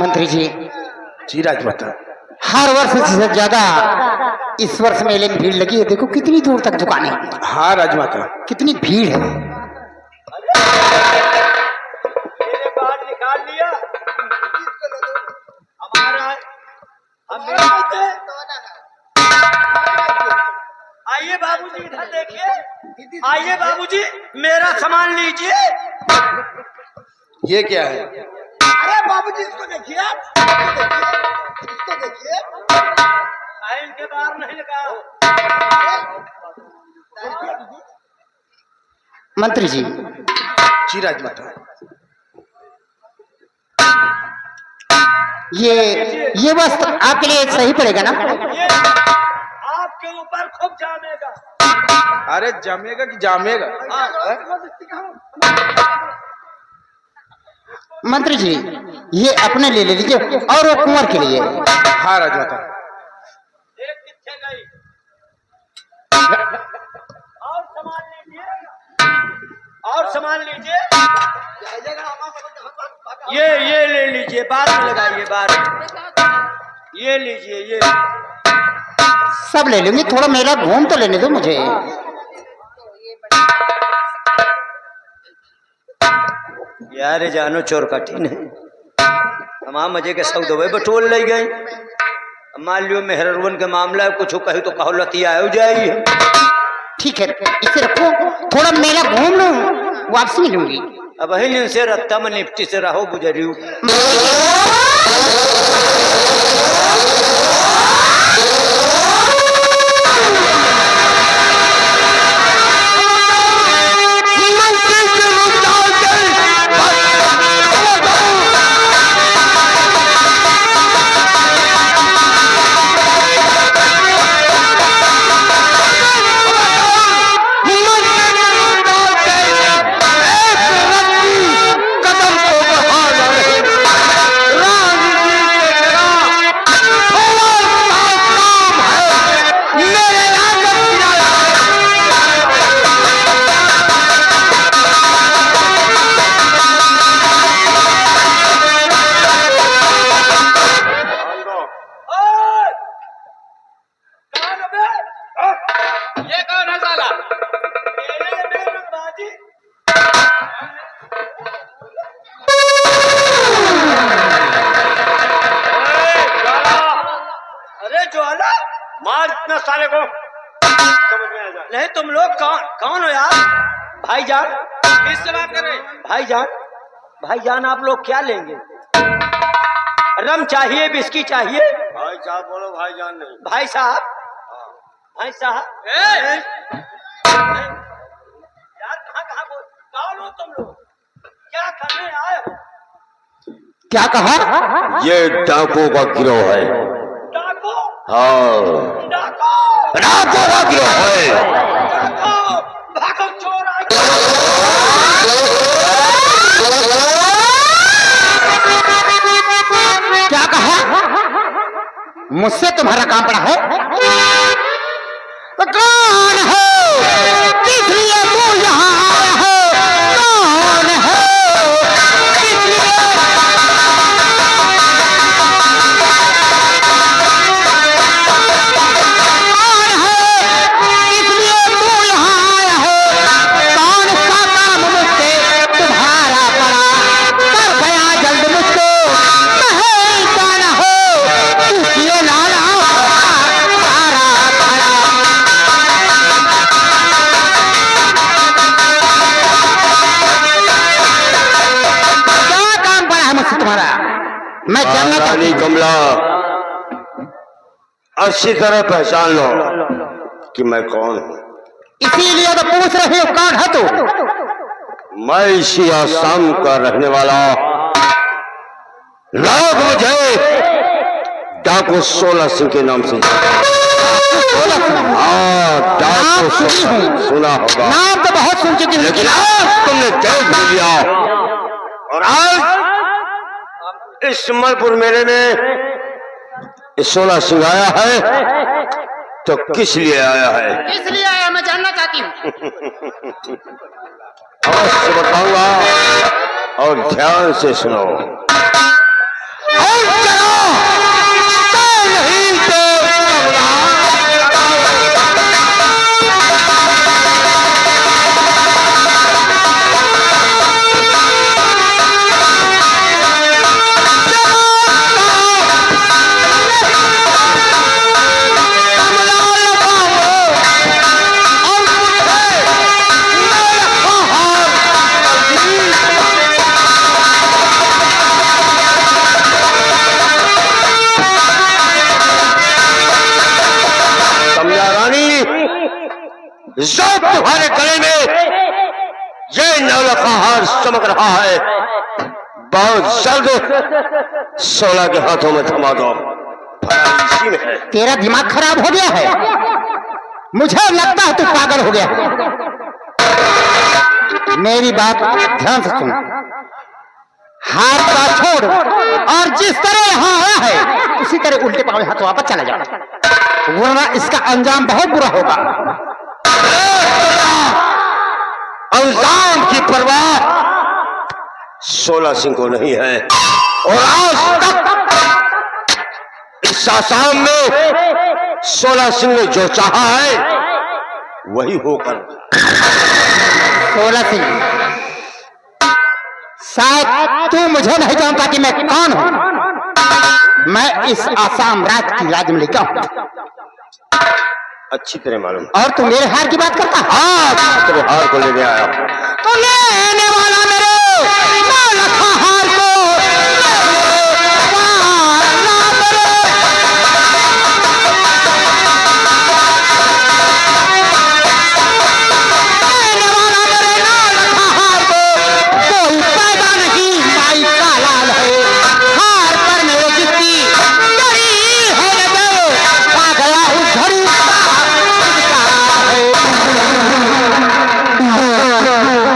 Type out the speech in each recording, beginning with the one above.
मंत्री जी, जी राजमाता। हर वर्ष से ज्यादा इस वर्ष मेले में भीड़ लगी है। देखो कितनी दूर तक दुकानें हैं। हाँ राजमाता। कितनी भीड़ है। मेरे बाहर निकाल लिया हमारा। आइए बाबूजी, इधर देखिए। आइए बाबूजी, मेरा सामान लीजिए। ये क्या है? अरे बाबूजी, इसको देखिए आप, इसको देखिए। आइन के बाहर नहीं लगा। मंत्री जी, जी राजमाता। ये वस्त्र आपके लिए सही पड़ेगा ना? ये आपके ऊपर खूब जामेगा। अरे जमेगा कि जामेगा? मंत्री जी, ये अपने लिए ले लीजिए और वो कुंवर के लिए। हाँ राजमाता। एक कितने गई? और सामान लीजिए, और सामान लीजिए। ये ले लीजिए, बाद में लगाइए, बाद में। ये लीजिए, ये सब ले लूंगी, थोड़ा मेला घूम तो लेने दो मुझे। यार जानो चोर कठिन है। तमाम मजे के सौदे बटोल ले गई। मान लियो मेहरवन के मामला कुछ कही तो कहो लतिया हो जाई। ठीक है, इसे रखो, थोड़ा मेला घूम लूं, वापस मिलूंगी। अब वही से रत्ता में निपटी से रहो गुजरियो। मार इतना साले को, समझ में आ जाए। नहीं तुम लोग कौन हो यार? भाईजान, किससे बात कर रहे? भाईजान, भाईजान आप लोग क्या लेंगे? रम चाहिए, बिस्की चाहिए? भाई साहब बोलो, भाईजान नहीं। भाई साहब, भाई साहब, यार कहाँ बोल, कौन हो तुम लोग? क्या करने आए हो? क्या कहा? ये डाकुओं का गिरोह है। डाकू? हाँ, डाकू, डाकुओं का गिरोह है। डाकू, भागो चोर आ गए। क्या कहा? मुझसे तुम्हारा काम पड़ा है? तो कौन हो? किस लिए तू यहाँ आया है? कौन है? किस लिए? कौन है? किस लिए तू यहाँ आया है? कौन सा काम मुझसे तुम्हारा पड़ा? कर गया जल्द मुझको, नहीं जाना हो, इसलिए लाला तुम्हारा पड़ा। क्या काम पड़ा है मुझसे तुम्हारा? मैं जानना चाहती रानी हूँ। कमला, अच्छी तरह पहचान लो कि मैं कौन हूँ। इसीलिए तो पूछ रही हो, कौन है तू? मैं इसी आसाम का रहने वाला, लोग मुझे डाकू 16 सिंह के नाम से हाँ, डाकू 16 सुना होगा। नाम तो बहुत सुन चुकी हूँ, लेकिन आज तुमने देख भी लिया। और आज इस मलपुर मेले में 16 सिंह आया है, तो किस लिए आया है? किस लिए आया मैं जानना चाहती हूँ। अवश्य बताऊंगा और ध्यान से सुनो। और चलो तो नहीं तो जो तुम्हारे गले में ये नौलखा हार चमक रहा है, बहुत जल्द 16 के हाथों में थमा दो। भला इसी में है। तेरा दिमाग खराब हो गया है, मुझे लगता है तू पागल हो गया। मेरी बात ध्यान से सुन, हार का छोड़ और जिस तरह यहाँ आया है उसी तरह उल्टे पांव हाथ वापस चला जा, वरना इसका अंजाम बहुत बुरा होगा। अंजाम की परवाह 16 सिंह को नहीं है, और आज तक इस आसाम में 16 सिंह ने जो चाहा है वही होकर। 16 सिंह, शायद तू मुझे नहीं जानता कि मैं कौन हूं। मैं इस आसाम राज्य की राजमलिका हूं। अच्छी तरह मालूम। और तू मेरे हार की बात करता? हाँ, तेरे हार को लेने आया। तो लेने वाला मेरे नौलखा हार को कोई पैदा नहीं, माई का लाल है। हार पर मेरे जिसकी गरी है नजर, आ गया उस घड़ी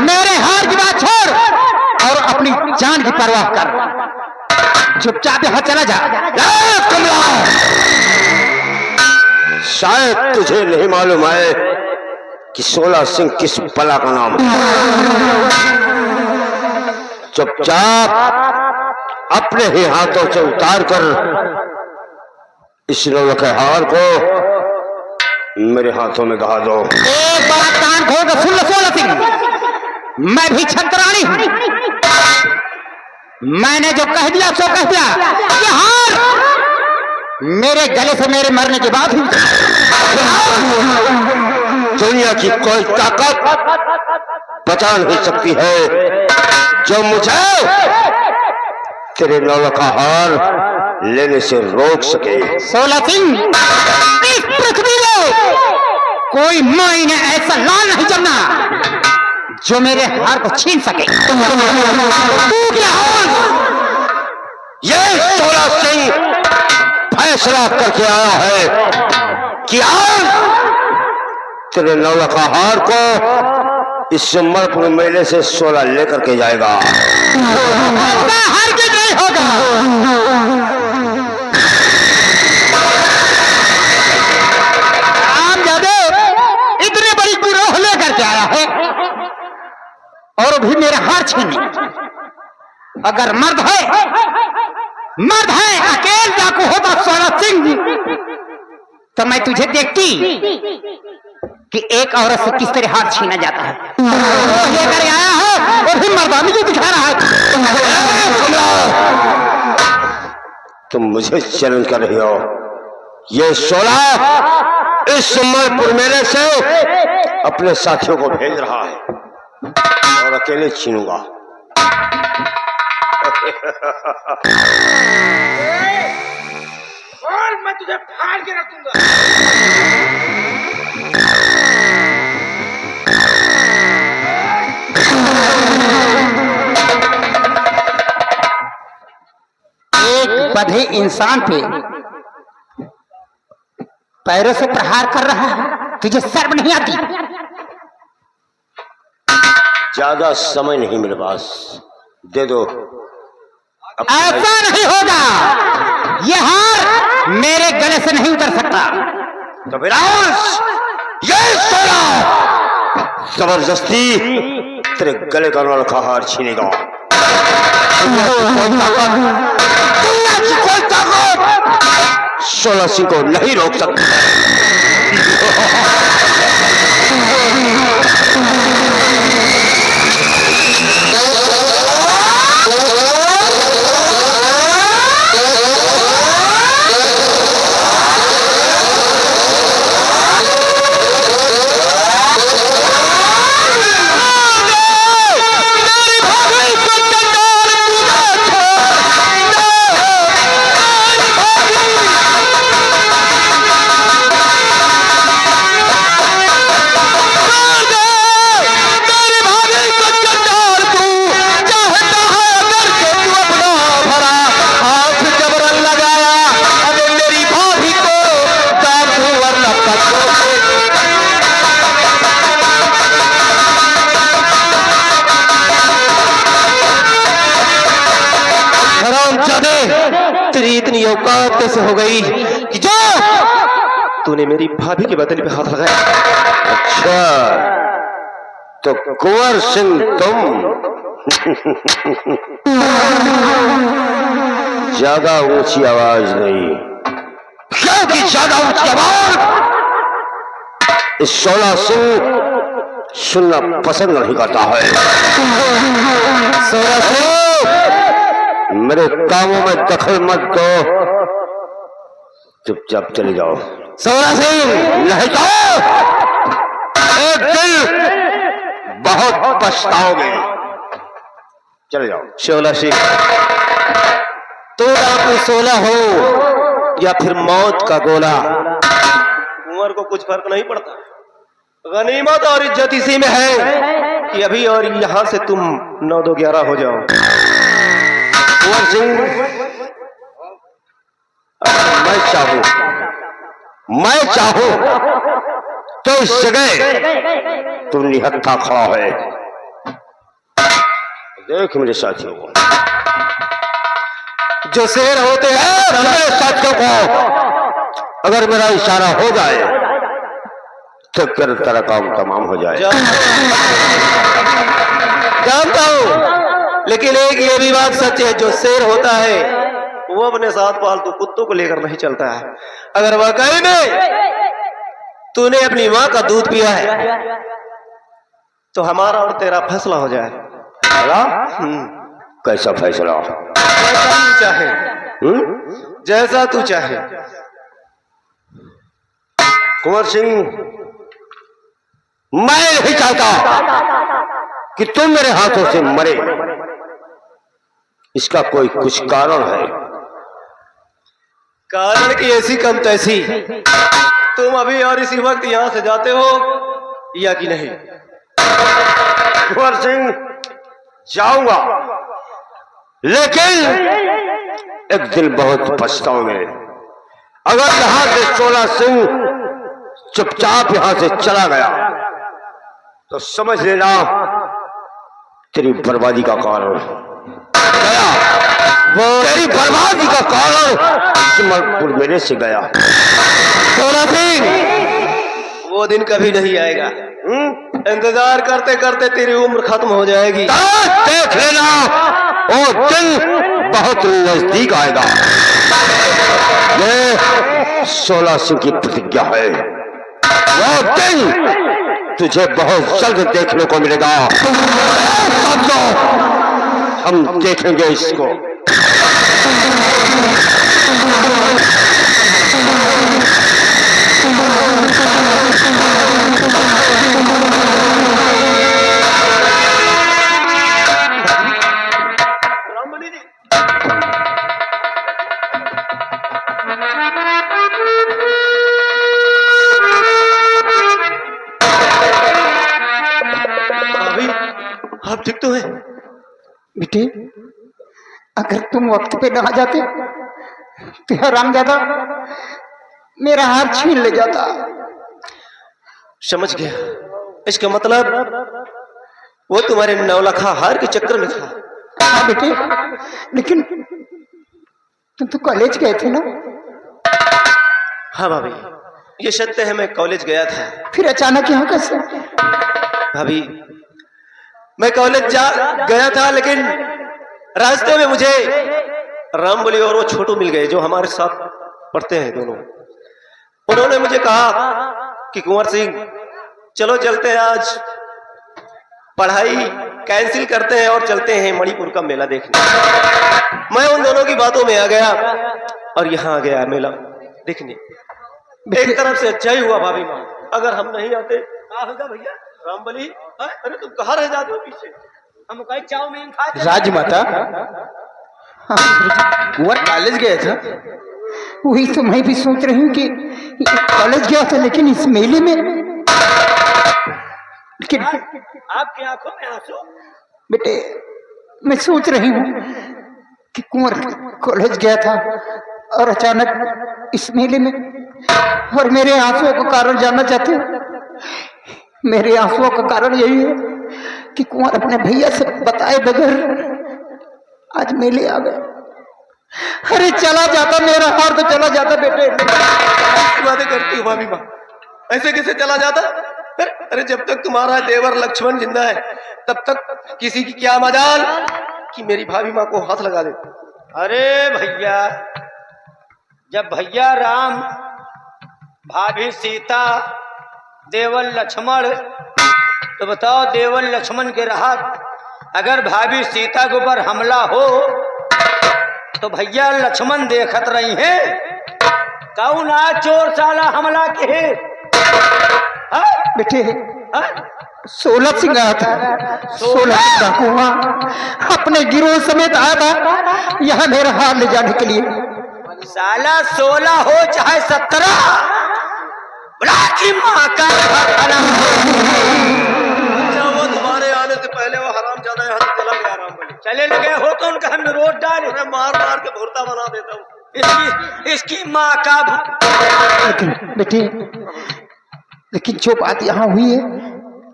मेरे हार की बात छोड़ और अपनी जान की परवाह कर। चुपचाप यहां चला जा। कमला, शायद तुझे नहीं मालूम है कि 16 सिंह किस बला का नाम है। चुपचाप अपने ही हाथों से उतार कर इस नौलखे हार को मेरे हाथों में गहा दो। एक बार कान खोल कर सुन लो 16 सिंह, मैं भी छतरानी हूं। मैंने जो कह दिया सो कह दिया। ये हार मेरे गले से मेरे मरने के बाद ही दुनिया की कोई ताकत बचा नहीं सकती है जो मुझे तेरे नौलखा हार लेने से रोक सके। 16 सिंह, इस पृथ्वी में कोई माई ने ऐसा लाल नहीं जमना जो मेरे हार को छीन सके। तू क्या ये 16 सिंह फैसला करके आया है कि आज तेरे नौलखा हार को इस मणिपुर मेले से 16 लेकर के जाएगा। हार के नहीं होगा। राम यादव इतने बड़ी गिरोह लेकर के आया है और भी मेरा हार छीने। अगर मर्द है अकेल डाकू होता 16 सिंह, तो मैं तुझे देखती कि एक औरत से किस तरह हाथ छीना जाता है। लेकर आया है और फिर मर्दानी को दिखा रहा है। तुम मुझे चैलेंज कर रही हो। ये 16 इस मणिपुर मेले से अपने साथियों को भेज रहा है और अकेले छीनूंगा। और मैं तुझे फाड़ के रखूंगा। एक बधे इंसान पे पैरों से प्रहार कर रहा है, तुझे शर्म नहीं आती? ज्यादा समय नहीं मेरे पास, दे दो। ऐसा नहीं होगा, ये हार मेरे गले से नहीं उतर सकता। तो विराज, ये 16 जबरदस्ती तेरे गले का नौलखा हार छीनेगा। 16 सिंह को नहीं रोक सकता। तेरी इतनी औकात कैसे हो गई कि जो तूने मेरी भाभी के बदन पे हाथ लगाया? अच्छा, तो कुंवर सिंह तुम ज्यादा ऊंची आवाज नहीं, क्योंकि ज्यादा ऊंची आवाज इस 16 सिंह सुनना पसंद नहीं करता है। 16 सिंह, मेरे कामों में दखल मत दो, चुपचाप चले जाओ। 16 सिंह, नहीं तो एक दिन बहुत पछताओगे। चले जाओ। 16 सिंह, तो डाकू 16 हो या फिर मौत का गोला, कुंवर को कुछ फर्क नहीं पड़ता। गनीमत और इज्जत इसी में है कि अभी और यहां से तुम 9-2-11 हो जाओ। कुंवर सिंह, मैं चाहूं तो इस जगह तुम निहत्था खड़ा है। देख मेरे साथियों को, जो शेर होते हैं मेरे साथियों को, अगर मेरा इशारा हो जाए तो फिर तेरा काम तमाम हो जाए। जानता हूं, लेकिन एक ये भी बात सच है, जो शेर होता है वो अपने साथ पालतू कुत्तों को लेकर नहीं चलता है। अगर वाकई में तूने अपनी मां का दूध पिया है तो हमारा और तेरा फैसला हो जाए। कैसा फैसला? जैसा तू चाहे, जैसा तू चाहे। कुंवर सिंह, मैं नहीं चाहता कि तुम मेरे हाथों से मरे। इसका कोई कुछ कारण है। कारण की ऐसी कम तैसी, तुम अभी और इसी वक्त यहां से जाते हो या कि नहीं? कुंवर सिंह, जाऊंगा, लेकिन एक दिन बहुत पछताओगे। अगर यहां से 16 सिंह चुपचाप यहां से चला गया तो समझ लेना तेरी बर्बादी का कारण गया। वो तेरी बर्बादी का कारण सिमलपुर मेरे से गया। 16 सिंह, वो दिन कभी नहीं आएगा। इंतजार करते करते तेरी उम्र खत्म हो जाएगी। देख लेना, वो दिन बहुत नजदीक आएगा। ये 16 सिंह की प्रतिज्ञा है। वो दिन तुझे बहुत जल्द देखने को मिलेगा। हम देखेंगे इसको। अभी आप ठीक तो है? बेटे, अगर तुम वक्त पे ना आ जाते तो हरामजादा मेरा हार छीन ले जाता। समझ गया, इसका मतलब वो तुम्हारे 9 लाख हार के चक्कर में था। हाँ बेटे, लेकिन तुम तो कॉलेज गए थे ना? हाँ भाभी, ये सत्य है, मैं कॉलेज गया था। फिर अचानक यहाँ कैसे? भाभी, मैं कॉलेज गया था, लेकिन रास्ते में मुझे राम बोली और वो छोटू मिल गए, जो हमारे साथ पढ़ते हैं दोनों। उन्होंने मुझे कहा कि कुंवर सिंह चलो चलते हैं, आज पढ़ाई कैंसिल करते हैं और चलते हैं मणिपुर का मेला देखने। मैं उन दोनों की बातों में आ गया और यहाँ आ गया मेला देखने। एक तरफ से अच्छा ही हुआ भाभी माँ, अगर हम नहीं आते क्या होगा भैया? रामबली, अरे तुम कहाँ रह जाते हो पीछे? हम कहीं चाउमीन खाते राजमाता, कुंवर कॉलेज गया था, वही तो मैं भी सोच रही हूँ कि कॉलेज गया था, लेकिन इस मेले में लेकिन आपकी आंखों में आंसू? बेटे मैं सोच रही हूँ कि कुंवर कॉलेज गया था और अचानक इस मेले में, और मेरे आंसुओं का कारण जानना चाहते हो? मेरे आंसुओं का कारण यही है कि कुंवर अपने भैया से बताए बगैर आज मेले आ गए। अरे चला जाता, मेरा हार तो चला जाता बेटे। बातें करती हो भाभी माँ, ऐसे कैसे चला जाता? अरे जब तक तुम्हारा देवर लक्ष्मण जिंदा है तब तक किसी की क्या मजाल कि मेरी भाभी माँ को हाथ लगा दे। अरे भैया, जब भैया राम, भाभी सीता, देवर लक्ष्मण, तो बताओ देवर लक्ष्मण के राहत अगर भाभी सीता के ऊपर हमला हो तो भैया लक्ष्मण देखत रही हैं कौन आ चोर साला हमला के है? बेटे 16 सिंह आया था, 16 डाकू अपने गिरोह समेत आया था यहाँ मेरा हार ले जाने के लिए। साला 16 हो चाहे 17, बुला की माँ का वो तुम्हारे आने से पहले वो हराम ज्यादा यहाँ से चला गया। रामबली चले लगे हो तो उनका हम रोड डाले, मार मार के भुरता बना देता हूँ। इसकी माँ का। लेकिन लेकिन जो बात यहाँ हुई है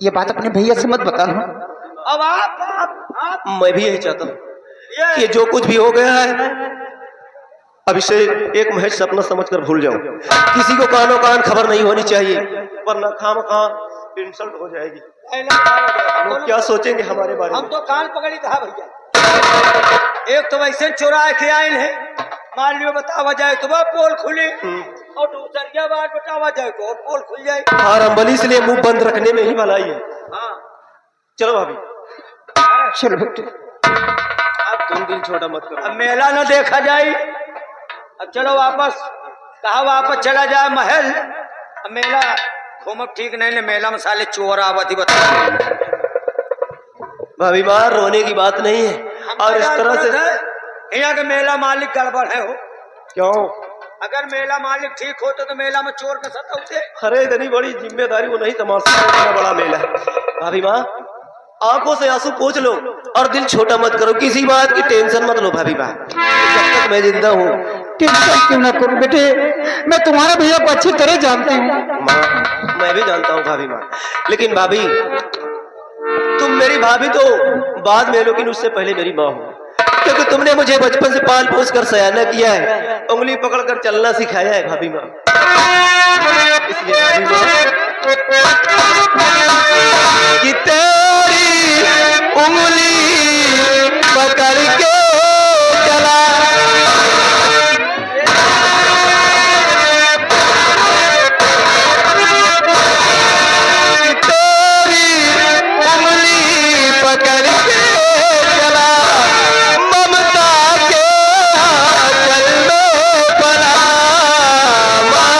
ये बात अपने भैया से मत बताना। अब आप मैं भी यही चाहता हूँ कि जो कुछ भी हो गया है अब इसे एक महज सपना समझकर भूल जाओ। किसी को कानो कान खबर नहीं होनी चाहिए, वरना खामखा इंसल्ट हो जाएगी। लोग क्या सोचेंगे हमारे बारे में? हम तो कान पकड़ी था भैया, एक तो वैसे चुरा के आए हैं, मान लियो बतावा जाए तो वह पोल खुले और दूसरिया बार बतावा जाए तो और पोल खुल जाए। हाँ रामबली, इसलिए मुंह बंद रखने में ही भलाई है। हाँ चलो भाभी, चलो बेटे, अब तुम दिल छोटा मत करो। अब मेला न देखा जाए, अब चलो वापस, कहा वापस चला जाए महल। अब मेला घूमब ठीक नहीं, मेला में साले चोर आवती बता। भाभी माँ रोने की बात नहीं है, और इस तरह से यहाँ के मेला मालिक गड़बड़ है हो। क्यों? अगर मेला मालिक ठीक होते तो मेला में चोर के साथ होते। अरे इतनी बड़ी जिम्मेदारी वो नहीं तमाशा, इतना बड़ा मेला है। भाभी माँ आंखों से आंसू पोंछ लो और दिल छोटा मत करो, किसी बात की टेंशन मत लो भाभी माँ। जब तक मैं जिंदा हूँ टेंशन क्यों ना करो बेटे, मैं तुम्हारे भैया को अच्छी तरह जानती हूँ। माँ मैं भी जानता हूँ भाभी माँ, लेकिन भाभी तुम मेरी भाभी तो बाद में, लेकिन उससे पहले मेरी माँ हो, क्योंकि तुमने मुझे बचपन से पाल पोस कर सयाना किया है, उंगली पकड़कर चलना सिखाया है भाभी माँ। इसलिए भाभी माँ कि तेरी उंगली पकड़ के चला, तेरी उंगली पकड़ के चला, ममता के आंचल में पला, माँ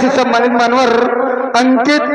से सम्मानित मानवर अंकित